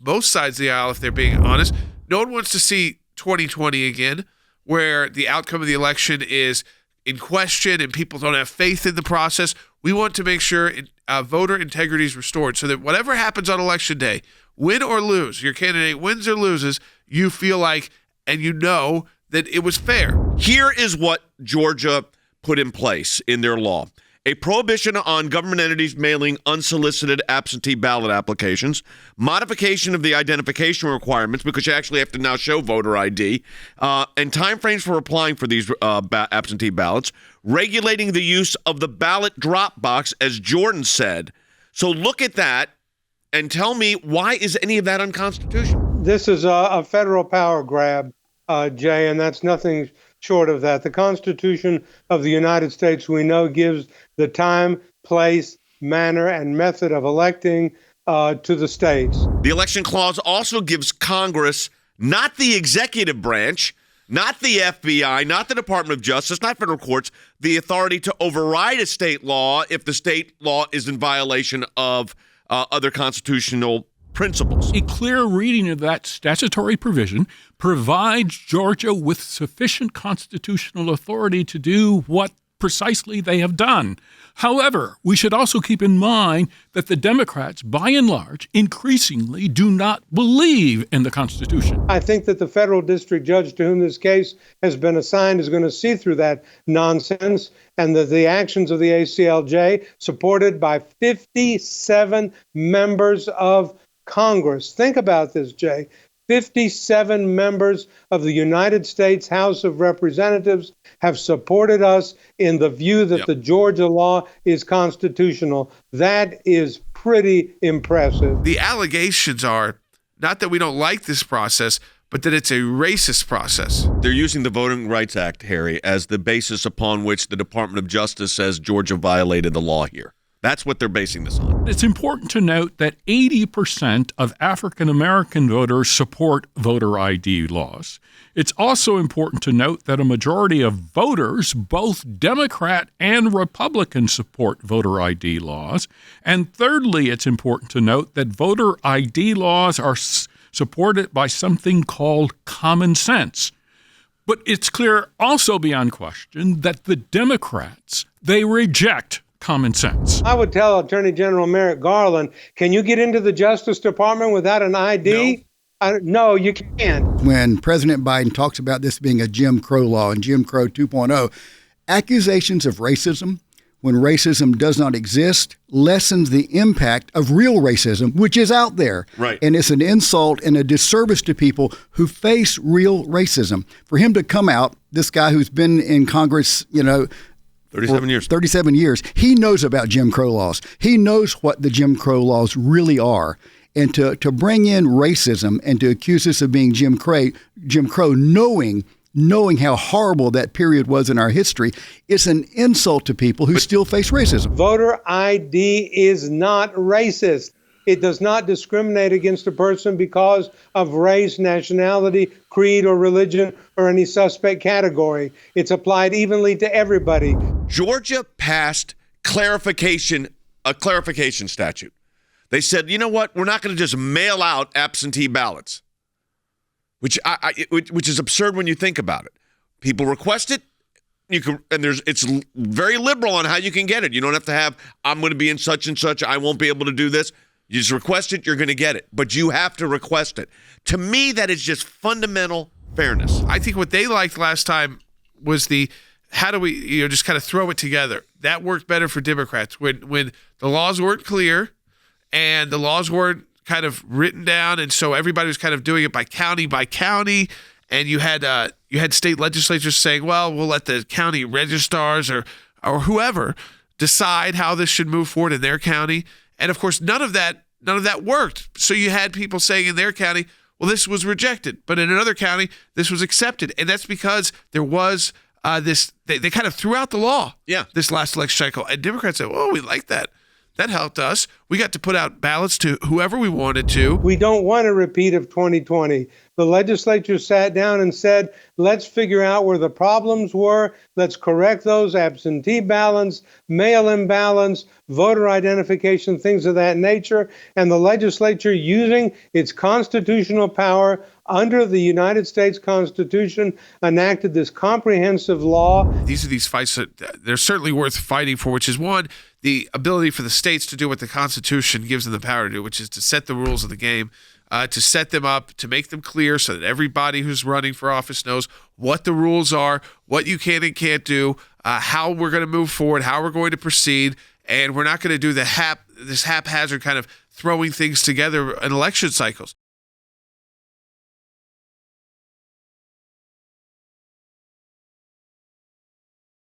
both sides of the aisle, if they're being honest. No one wants to see 2020 again, where the outcome of the election is in question and people don't have faith in the process. We want to make sure voter integrity is restored so that whatever happens on election day, win or lose, your candidate wins or loses, you feel like and you know that it was fair. Here is what Georgia put in place in their law. A prohibition on government entities mailing unsolicited absentee ballot applications, modification of the identification requirements because you actually have to now show voter ID, and timeframes for applying for these absentee ballots, regulating the use of the ballot drop box, as Jordan said. So look at that and tell me, why is any of that unconstitutional? This is a federal power grab, Jay, and that's nothing short of that. The Constitution of the United States, we know, gives the time, place, manner, and method of electing to the states. The election clause also gives Congress, not the executive branch, not the FBI, not the Department of Justice, not federal courts, the authority to override a state law if the state law is in violation of other constitutional principles. A clear reading of that statutory provision provides Georgia with sufficient constitutional authority to do what precisely they have done. However, we should also keep in mind that the Democrats, by and large, increasingly do not believe in the Constitution. I think that the federal district judge to whom this case has been assigned is going to see through that nonsense, and that the actions of the ACLJ, supported by 57 members of Congress. Think about this, Jay. 57 members of the United States House of Representatives have supported us in the view that the Georgia law is constitutional. That is pretty impressive. The allegations are not that we don't like this process, but that it's a racist process. They're using the Voting Rights Act, Harry, as the basis upon which the Department of Justice says Georgia violated the law here. That's what they're basing this on. It's important to note that 80% of African-American voters support voter ID laws. It's also important to note that a majority of voters, both Democrat and Republican, support voter ID laws. And thirdly, it's important to note that voter ID laws are supported by something called common sense. But it's clear also beyond question that the Democrats, they reject common sense. I would tell Attorney General Merrick Garland, can you get into the Justice Department without an ID? No, you can't. When President Biden talks about this being a Jim Crow law and Jim Crow 2.0, accusations of racism, when racism does not exist, lessens the impact of real racism, which is out there. Right. And it's an insult and a disservice to people who face real racism. For him to come out, this guy who's been in Congress, 37 years. He knows about Jim Crow laws. He knows what the Jim Crow laws really are. And to bring in racism and to accuse us of being Jim Crow, knowing how horrible that period was in our history, it's an insult to people who still face racism. Voter ID is not racist. It does not discriminate against a person because of race, nationality, creed, or religion, or any suspect category. It's applied evenly to everybody. Georgia passed a clarification statute. They said, you know what? We're not going to just mail out absentee ballots, which is absurd when you think about it. People request it. It's very liberal on how you can get it. You don't have to have, I'm going to be in such and such, I won't be able to do this. You just request it, you're going to get it. But you have to request it. To me, that is just fundamental fairness. I think what they liked last time was how do we just kind of throw it together. That worked better for Democrats. When the laws weren't clear and the laws weren't kind of written down, and so everybody was kind of doing it by county, and you had state legislatures saying, well, we'll let the county registrars or whoever decide how this should move forward in their county. And of course, none of that worked. So you had people saying in their county, well, this was rejected, but in another county, this was accepted. And that's because there was they kind of threw out the law this last election cycle. And Democrats said, oh, we like that. That helped us. We got to put out ballots to whoever we wanted to. We don't want a repeat of 2020. The legislature sat down and said, let's figure out where the problems were. Let's correct those: absentee ballots, mail-in ballots, voter identification, things of that nature. And the legislature, using its constitutional power under the United States Constitution, enacted this comprehensive law. These are these fights that they're certainly worth fighting for, which is one, the ability for the states to do what the Constitution gives them the power to do, which is to set the rules of the game, to set them up, to make them clear so that everybody who's running for office knows what the rules are, what you can and can't do, how we're going to move forward, how we're going to proceed, and we're not going to do this haphazard kind of throwing things together in election cycles.